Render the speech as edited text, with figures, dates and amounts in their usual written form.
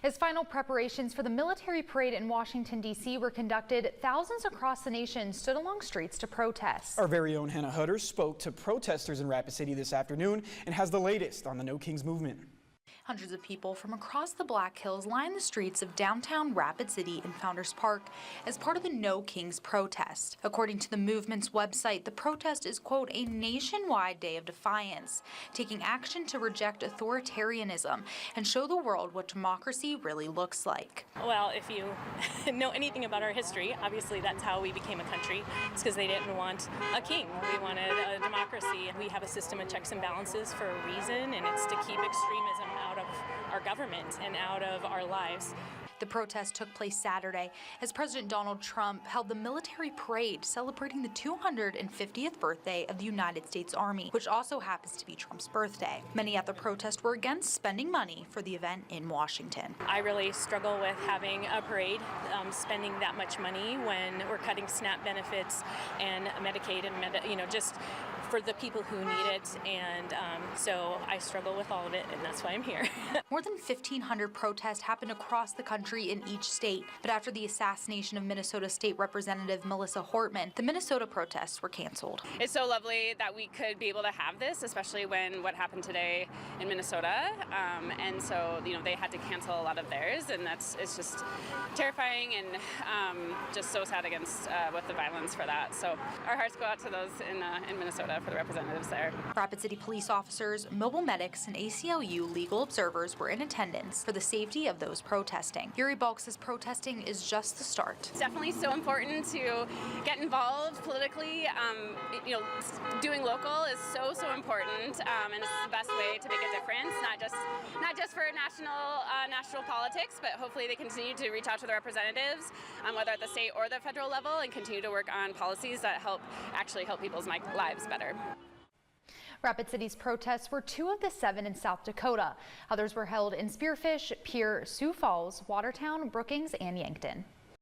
As final preparations for the military parade in Washington, D.C. were conducted, thousands across the nation stood along streets to protest. Our very own Hannah Hutter spoke to protesters in Rapid City this afternoon and has the latest on the No Kings movement. Hundreds of people from across the Black Hills line the streets of downtown Rapid City and Founders Park as part of the No Kings protest. According to the movement's website, the protest is, quote, a nationwide day of defiance, taking action to reject authoritarianism and show the world what democracy really looks like. Well, if you know anything about our history, obviously that's how we became a country. It's because they didn't want a king. We wanted a democracy. We have a system of checks and balances for a reason, and it's to keep extremism out of our government and out of our lives. The protest took place Saturday as President Donald Trump held the military parade celebrating the 250th birthday of the United States Army, which also happens to be Trump's birthday. Many at the protest were against spending money for the event in Washington. I really struggle with having a parade, spending that much money when we're cutting SNAP benefits and Medicaid and just for the people who need it, and so I struggle with all of it, and that's why I'm here. More than 1,500 protests happened across the country in each state, but after the assassination of Minnesota State Representative Melissa Hortman, the Minnesota protests were canceled. It's so lovely that we could be able to have this, especially when what happened today in Minnesota, and so they had to cancel a lot of theirs, and it's just terrifying and just so sad against with the violence for that. So our hearts go out to those in Minnesota, for the representatives there. Rapid City police officers, mobile medics, and ACLU legal observers were in attendance for the safety of those protesting. Yuri Balk says protesting is just the start. It's definitely so important to get involved politically. Doing local is so important, and it's the best way to make a difference. Not just for national politics, but hopefully they continue to reach out to the representatives, whether at the state or the federal level, and continue to work on policies that actually help people's lives better. Rapid City's protests were 2 of the 7 in South Dakota. Others were held in Spearfish, Pierre, Sioux Falls, Watertown, Brookings, and Yankton.